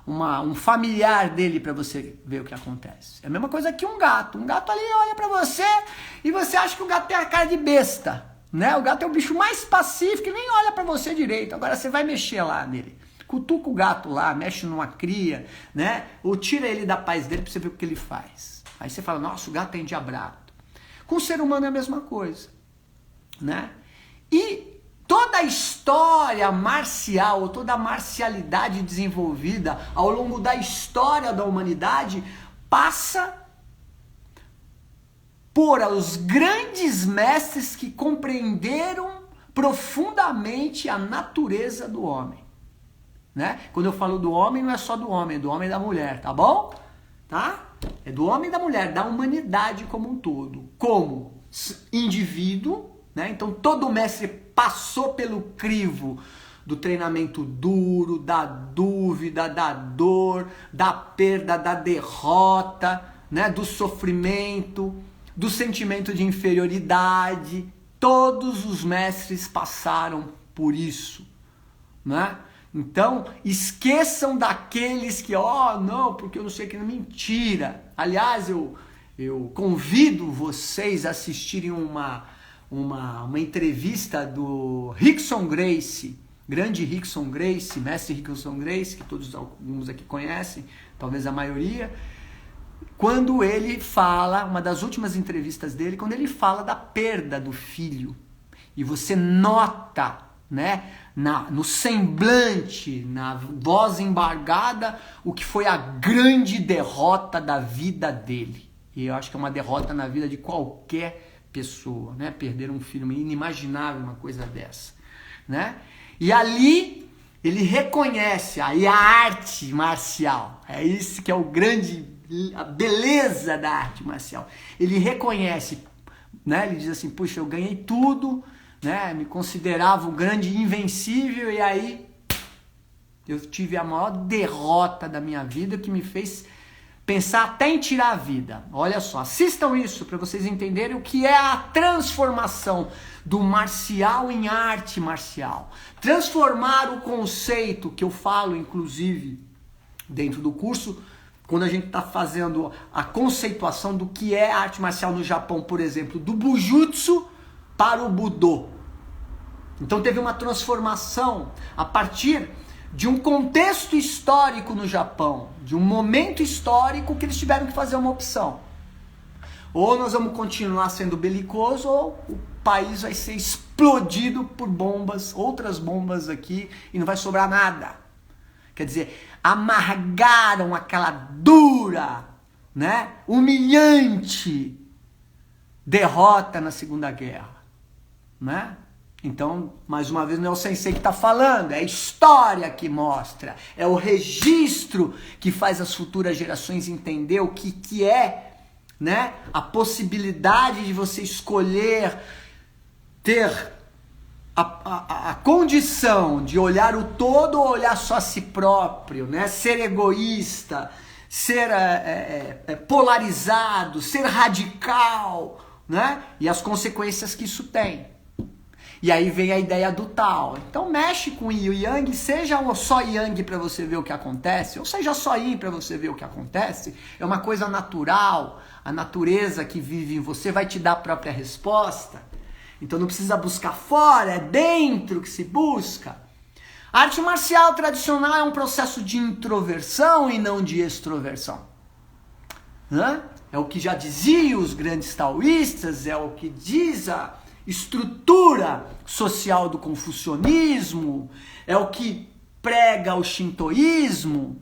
um familiar dele para você ver o que acontece. É a mesma coisa que um gato. Um gato ali olha para você e você acha que o gato tem a cara de besta, né? O gato é o bicho mais pacífico e nem olha para você direito. Agora você vai mexer lá nele. Cutuca o gato lá, mexe numa cria, né? Ou tira ele da paz dele para você ver o que ele faz. Aí você fala, nossa, o gato é endiabrado. Com o ser humano é a mesma coisa, né? E toda a história marcial, toda a marcialidade desenvolvida ao longo da história da humanidade passa por os grandes mestres que compreenderam profundamente a natureza do homem, né? Quando eu falo do homem, não é só do homem, é do homem e da mulher, tá bom? Tá? É do homem e da mulher, da humanidade como um todo, como indivíduo, né? Então todo mestre passou pelo crivo do treinamento duro, da dúvida, da dor, da perda, da derrota, né? Do sofrimento, do sentimento de inferioridade. Todos os mestres passaram por isso, né? Então, esqueçam daqueles que, não, porque eu não sei que é mentira. Aliás, eu convido vocês a assistirem uma entrevista do Rickson Gracie, grande Rickson Gracie, mestre Rickson Gracie, que alguns aqui conhecem, talvez a maioria, quando ele fala, uma das últimas entrevistas dele, quando ele fala da perda do filho. E você nota, né, no semblante, na voz embargada, o que foi a grande derrota da vida dele. E eu acho que é uma derrota na vida de qualquer pessoa, né? Perder um filho, inimaginável uma coisa dessa, né? E ali ele reconhece aí a arte marcial. É isso que é a beleza da arte marcial. Ele reconhece, né? Ele diz assim, puxa, eu ganhei tudo, né? Me considerava um grande invencível e aí eu tive a maior derrota da minha vida que me fez pensar até em tirar a vida. Olha só, assistam isso para vocês entenderem o que é a transformação do marcial em arte marcial. Transformar o conceito que eu falo, inclusive, dentro do curso, quando a gente está fazendo a conceituação do que é arte marcial no Japão, por exemplo, do Bujutsu para o Budô. Então teve uma transformação a partir de um contexto histórico no Japão, de um momento histórico que eles tiveram que fazer uma opção. Ou nós vamos continuar sendo belicoso, ou o país vai ser explodido por bombas, outras bombas aqui, e não vai sobrar nada. Quer dizer, amargaram aquela dura, né, humilhante derrota na Segunda Guerra, né? Então, mais uma vez, não é o sensei que está falando, é a história que mostra, é o registro que faz as futuras gerações entender o que é, né, a possibilidade de você escolher ter a condição de olhar o todo ou olhar só a si próprio, né, ser egoísta, ser polarizado, ser radical, né, e as consequências que isso tem. E aí vem a ideia do Tao. Então mexe com Yin e Yang, seja só Yang para você ver o que acontece, ou seja só Yin para você ver o que acontece. É uma coisa natural, a natureza que vive em você vai te dar a própria resposta. Então não precisa buscar fora, é dentro que se busca. A arte marcial tradicional é um processo de introversão e não de extroversão. É o que já diziam os grandes taoístas, é o que diz a estrutura social do confucionismo, é o que prega o shintoísmo,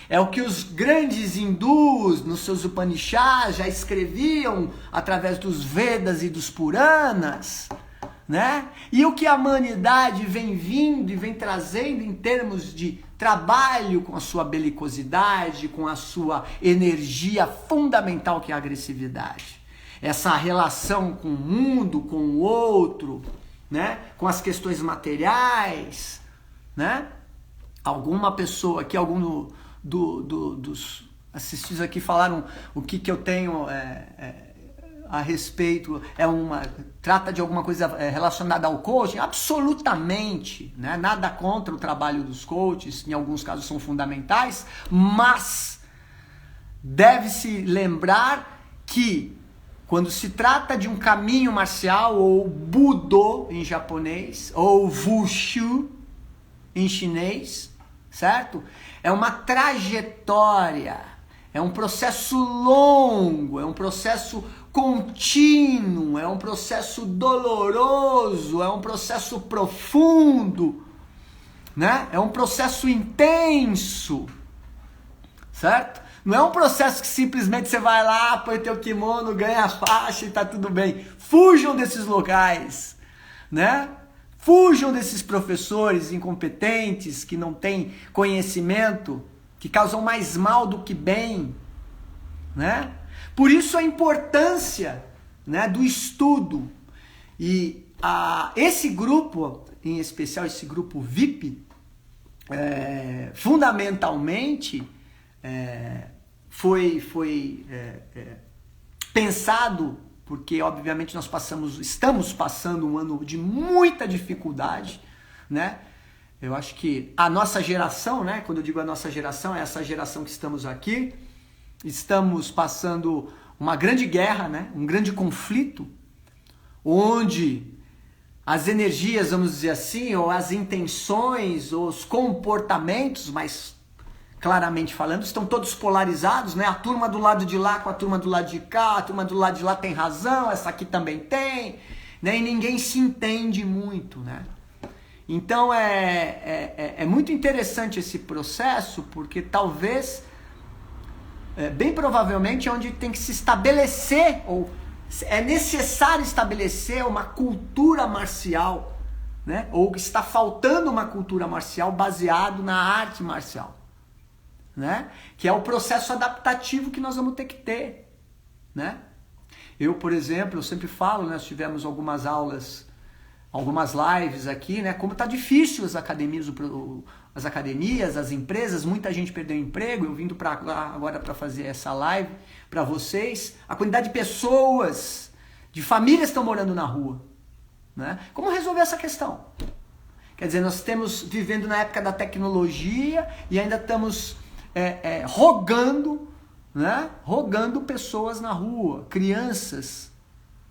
é o que os grandes hindus nos seus Upanishads já escreviam através dos Vedas e dos Puranas, né? E o que a humanidade vem vindo e vem trazendo em termos de trabalho com a sua belicosidade, com a sua energia fundamental que é a agressividade. Essa relação com o mundo, com o outro, né? Com as questões materiais, né? Alguma pessoa aqui, algum dos assistidos aqui falaram o que eu tenho a respeito, trata de alguma coisa relacionada ao coaching? Absolutamente, né? Nada contra o trabalho dos coaches, em alguns casos são fundamentais, mas deve-se lembrar que quando se trata de um caminho marcial, ou Budô em japonês, ou Wushu em chinês, certo? É uma trajetória, é um processo longo, é um processo contínuo, é um processo doloroso, é um processo profundo, né? É um processo intenso, certo? Não é um processo que simplesmente você vai lá, põe teu kimono, ganha a faixa e tá tudo bem. Fujam desses locais, né? Fujam desses professores incompetentes que não têm conhecimento, que causam mais mal do que bem, né? Por isso a importância, né, do estudo. E esse grupo, em especial esse grupo VIP, fundamentalmente foi pensado, porque obviamente nós estamos passando um ano de muita dificuldade, né? Eu acho que a nossa geração, né? Quando eu digo a nossa geração, é essa geração que estamos aqui, estamos passando uma grande guerra, né? Um grande conflito, onde as energias, vamos dizer assim, ou as intenções, ou os comportamentos, mais claramente falando, estão todos polarizados, né? A turma do lado de lá com a turma do lado de cá, a turma do lado de lá tem razão, essa aqui também tem, né? E ninguém se entende muito, né? Então é muito interessante esse processo, porque talvez, bem provavelmente, é onde tem que se estabelecer, ou é necessário estabelecer uma cultura marcial, né? Ou está faltando uma cultura marcial baseado na arte marcial, né? Que é o processo adaptativo que nós vamos ter que ter, né? Eu, por exemplo, eu sempre falo, né, nós tivemos algumas aulas, algumas lives aqui, né? Como tá difícil as academias, as empresas, muita gente perdeu emprego. Eu vindo para agora para fazer essa live para vocês, a quantidade de pessoas, de famílias estão morando na rua, né? Como resolver essa questão? Quer dizer, nós estamos vivendo na época da tecnologia e ainda estamos rogando, né? Rogando pessoas na rua, crianças,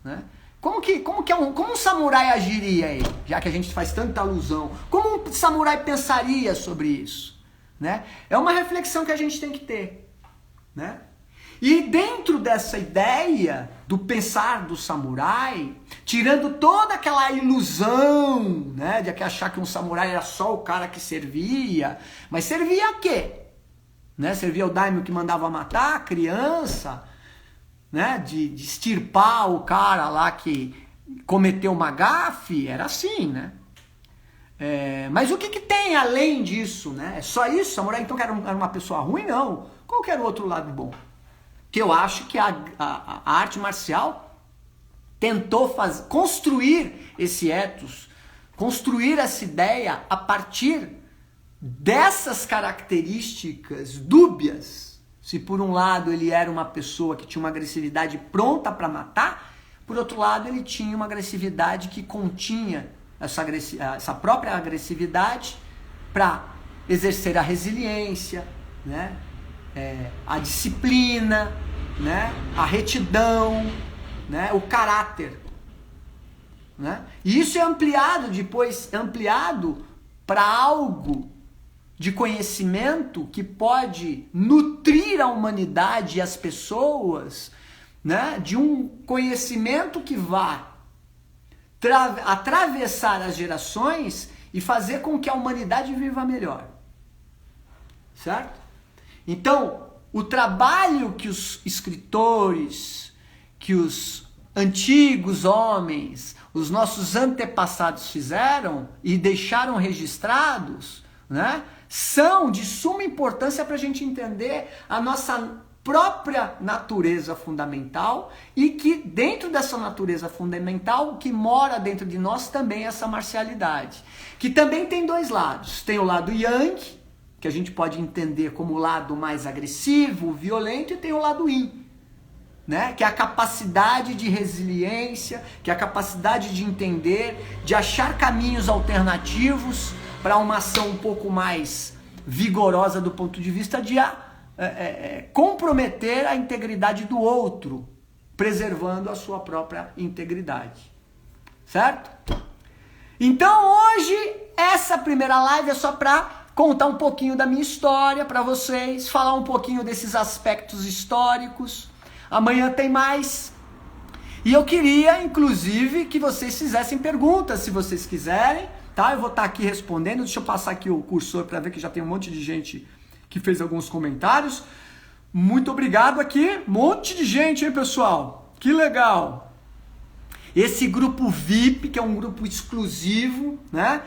né? Como um samurai agiria aí, já que a gente faz tanta alusão? Como um samurai pensaria sobre isso, né? É uma reflexão que a gente tem que ter, né? E dentro dessa ideia do pensar do samurai, tirando toda aquela ilusão, né, de achar que um samurai era só o cara que servia, mas servia a quê? Né? Servia o daimyo que mandava matar a criança, né, de extirpar o cara lá que cometeu uma gafe, era assim, né? Mas o que tem além disso, né? É só isso? Samurai então era uma pessoa ruim? Não. Qual que era o outro lado bom? Que eu acho que a arte marcial tentou construir esse ethos, construir essa ideia a partir dessas características dúbias. Se por um lado ele era uma pessoa que tinha uma agressividade pronta para matar, por outro lado ele tinha uma agressividade que continha essa própria agressividade para exercer a resiliência, né? A disciplina, né? A retidão, né? O caráter, né? E isso é ampliado depois, para algo de conhecimento que pode nutrir a humanidade e as pessoas, né, de um conhecimento que vá atravessar as gerações e fazer com que a humanidade viva melhor. Certo? Então, o trabalho que os escritores, que os antigos homens, os nossos antepassados fizeram e deixaram registrados, né, são de suma importância para a gente entender a nossa própria natureza fundamental e que dentro dessa natureza fundamental, o que mora dentro de nós também é essa marcialidade, que também tem dois lados. Tem o lado yang, que a gente pode entender como o lado mais agressivo, violento, e tem o lado yin, né? Que é a capacidade de resiliência, que é a capacidade de entender, de achar caminhos alternativos para uma ação um pouco mais vigorosa do ponto de vista de comprometer a integridade do outro, preservando a sua própria integridade. Certo? Então hoje, essa primeira live é só para contar um pouquinho da minha história para vocês, falar um pouquinho desses aspectos históricos. Amanhã tem mais. E eu queria, inclusive, que vocês fizessem perguntas, se vocês quiserem, tá? Eu vou estar aqui respondendo. Deixa eu passar aqui o cursor para ver que já tem um monte de gente que fez alguns comentários. Muito obrigado aqui. Um monte de gente, hein, pessoal? Que legal. Esse grupo VIP, que é um grupo exclusivo, né?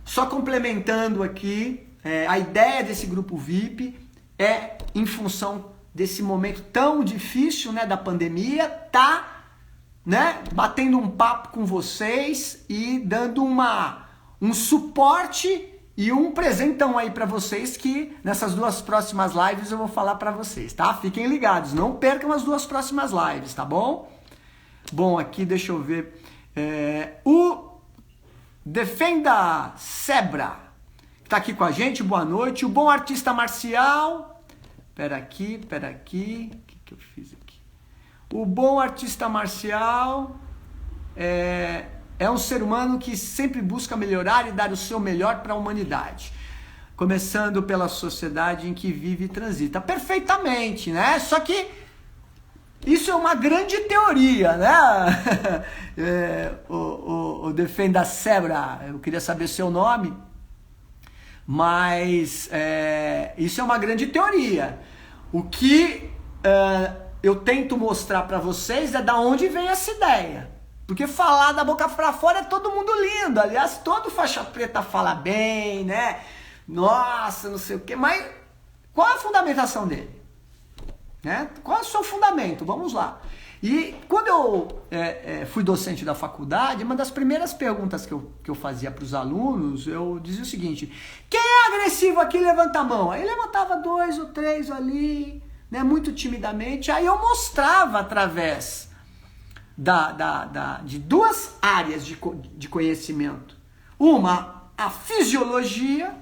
Só complementando aqui, a ideia desse grupo VIP é em função desse momento tão difícil, né, da pandemia, tá, né, batendo um papo com vocês e dando um suporte e um presentão aí para vocês, que nessas duas próximas lives eu vou falar para vocês, tá? Fiquem ligados, não percam as duas próximas lives, tá bom? Bom, aqui deixa eu ver, o Defenda Sebra, que tá aqui com a gente, boa noite. O Bom Artista Marcial, pera aqui, o que eu fiz aqui? O Bom Artista Marcial, é um ser humano que sempre busca melhorar e dar o seu melhor para a humanidade. Começando pela sociedade em que vive e transita. Perfeitamente, né? Só que isso é uma grande teoria, né? O Defenda Sebra, eu queria saber seu nome, mas isso é uma grande teoria. O que eu tento mostrar para vocês é da onde vem essa ideia. Porque falar da boca para fora é todo mundo lindo. Aliás, todo faixa preta fala bem, né? Nossa, não sei o quê. Mas qual é a fundamentação dele? Né? Qual é o seu fundamento? Vamos lá. E quando eu fui docente da faculdade, uma das primeiras perguntas que eu fazia para os alunos, eu dizia o seguinte: quem é agressivo aqui, levanta a mão. Aí levantava 2 ou 3 ali, né, muito timidamente. Aí eu mostrava através de 2 áreas de conhecimento. Uma, a fisiologia,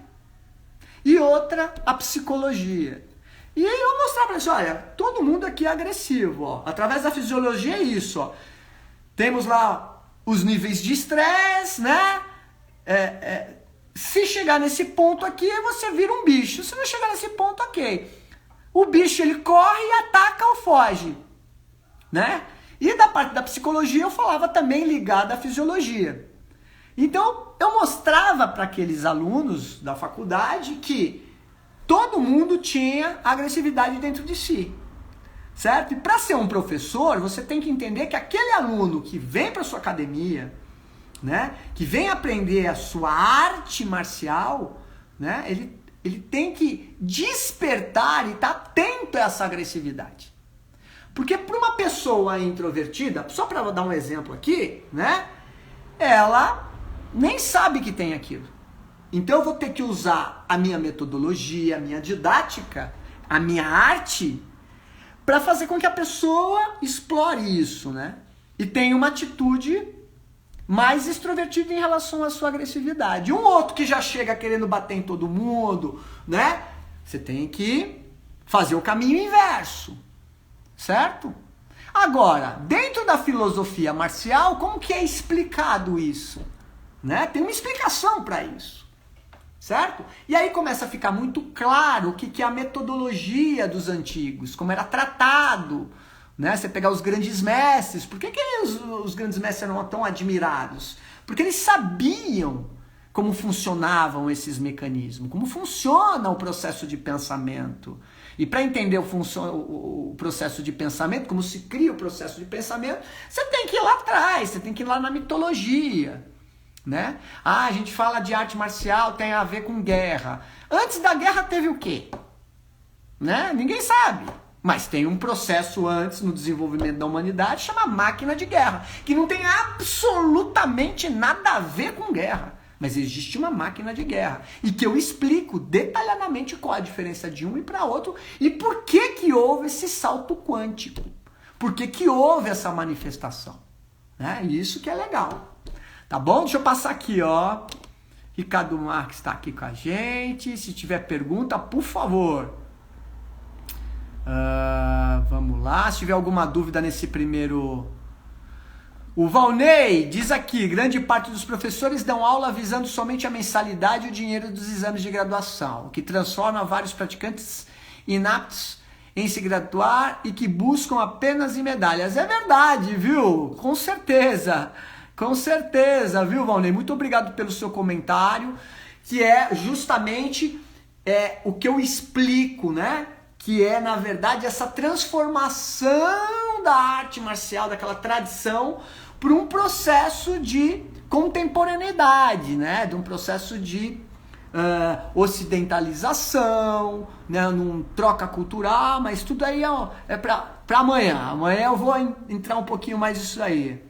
e outra, a psicologia. E aí eu mostrava para eles, olha, todo mundo aqui é agressivo, ó. Através da fisiologia é isso, ó. Temos lá os níveis de estresse, né? Se chegar nesse ponto aqui, você vira um bicho. Se não chegar nesse ponto, ok. O bicho, ele corre e ataca ou foge, né? E da parte da psicologia eu falava também ligada à fisiologia. Então, eu mostrava para aqueles alunos da faculdade que todo mundo tinha agressividade dentro de si, certo? E para ser um professor, você tem que entender que aquele aluno que vem para sua academia, né, que vem aprender a sua arte marcial, né, ele tem que despertar e estar atento a essa agressividade. Porque para uma pessoa introvertida, só para dar um exemplo aqui, né, ela nem sabe que tem aquilo. Então eu vou ter que usar a minha metodologia, a minha didática, a minha arte, para fazer com que a pessoa explore isso, né? E tenha uma atitude mais extrovertida em relação à sua agressividade. Um outro que já chega querendo bater em todo mundo, né? Você tem que fazer o caminho inverso, certo? Agora, dentro da filosofia marcial, como que é explicado isso? Né? Tem uma explicação para isso. Certo? E aí começa a ficar muito claro o que é a metodologia dos antigos, como era tratado, né? Você pegar os grandes mestres, por que os grandes mestres eram tão admirados? Porque eles sabiam como funcionavam esses mecanismos, como funciona o processo de pensamento. E para entender o processo de pensamento, como se cria o processo de pensamento, você tem que ir lá atrás, você tem que ir lá na mitologia. Né? A gente fala de arte marcial, tem a ver com guerra. Antes da guerra teve o quê? Né? Ninguém sabe. Mas tem um processo antes no desenvolvimento da humanidade chamado máquina de guerra, que não tem absolutamente nada a ver com guerra. Mas existe uma máquina de guerra. E que eu explico detalhadamente qual a diferença de um e para outro e por que houve esse salto quântico. Por que houve essa manifestação. Né? Isso que é legal. Tá bom? Deixa eu passar aqui, ó. Ricardo Marques está aqui com a gente. Se tiver pergunta, por favor. Vamos lá. Se tiver alguma dúvida nesse primeiro... O Valnei diz aqui, grande parte dos professores dão aula visando somente a mensalidade e o dinheiro dos exames de graduação, o que transforma vários praticantes inaptos em se graduar e que buscam apenas em medalhas. É verdade, viu? Com certeza. Com certeza, viu, Valnei? Muito obrigado pelo seu comentário, que é justamente o que eu explico, né? Que é, na verdade, essa transformação da arte marcial, daquela tradição, para um processo de contemporaneidade, né? De um processo de ocidentalização, né? Num troca cultural, mas tudo aí é para amanhã. Amanhã eu vou entrar um pouquinho mais nisso aí.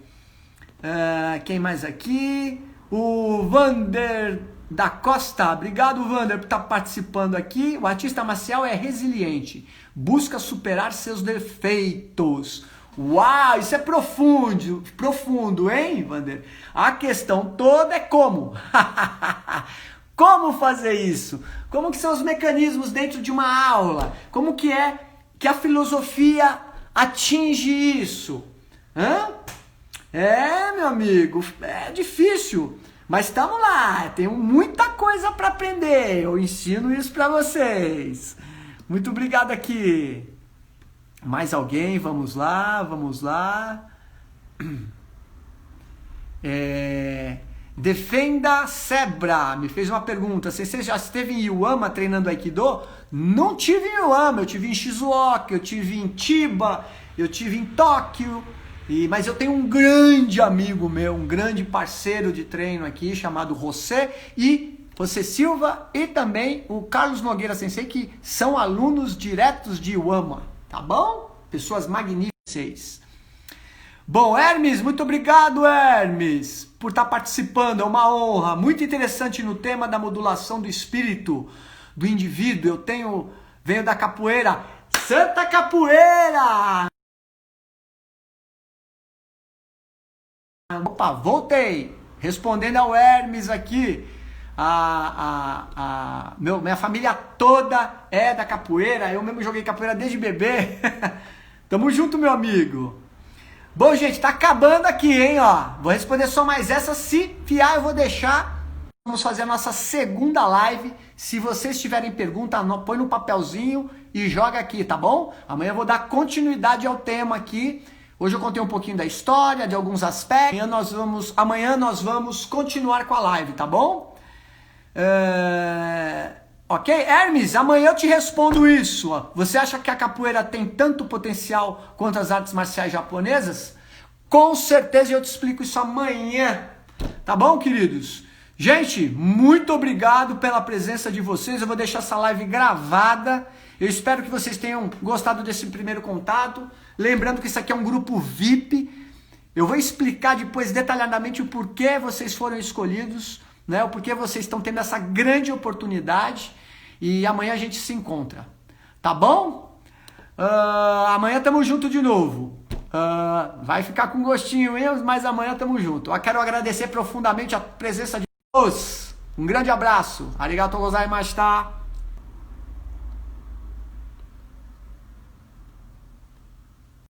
Quem mais aqui? O Vander da Costa. Obrigado, Vander, por estar participando aqui. O artista marcial é resiliente, busca superar seus defeitos. Uau, isso é profundo, hein, Vander? A questão toda é como. Como fazer isso? Como que são os mecanismos dentro de uma aula? Como que é que a filosofia atinge isso? É, meu amigo, é difícil, mas estamos lá, tenho muita coisa para aprender, eu ensino isso para vocês. Muito obrigado aqui. Mais alguém? Vamos lá, vamos lá. Defenda Sebra me fez uma pergunta. Você já esteve em Iwama treinando Aikido? Não tive em Iwama, eu tive em Shizuoka, eu tive em Chiba, eu tive em Tóquio. Mas eu tenho um grande amigo meu, um grande parceiro de treino aqui, chamado José Silva, e também o Carlos Nogueira Sensei, que são alunos diretos de Iwama, tá bom? Pessoas magníficas. Bom, Hermes, muito obrigado, Hermes, por estar participando, é uma honra, muito interessante no tema da modulação do espírito do indivíduo. Venho da capoeira, Santa Capoeira! Opa, voltei, respondendo ao Hermes aqui, minha família toda é da capoeira, eu mesmo joguei capoeira desde bebê, tamo junto, meu amigo. Bom, gente, tá acabando aqui, hein, ó. Vou responder só mais essa. Se fiar, eu vou deixar. Vamos fazer a nossa segunda live. Se vocês tiverem pergunta, põe no papelzinho e joga aqui, tá bom? Amanhã eu vou dar continuidade ao tema aqui. Hoje eu contei um pouquinho da história, de alguns aspectos. Amanhã nós vamos continuar com a live, tá bom? Ok? Hermes, amanhã eu te respondo isso. Você acha que a capoeira tem tanto potencial quanto as artes marciais japonesas? Com certeza eu te explico isso amanhã. Tá bom, queridos? Gente, muito obrigado pela presença de vocês. Eu vou deixar essa live gravada. Eu espero que vocês tenham gostado desse primeiro contato. Lembrando que isso aqui é um grupo VIP. Eu vou explicar depois detalhadamente o porquê vocês foram escolhidos, né? O porquê vocês estão tendo essa grande oportunidade. E amanhã a gente se encontra. Tá bom? Amanhã tamo junto de novo. Vai ficar com gostinho, hein? Mas amanhã tamo junto. Eu quero agradecer profundamente a presença de todos. Um grande abraço. Arigatou gozaimashita.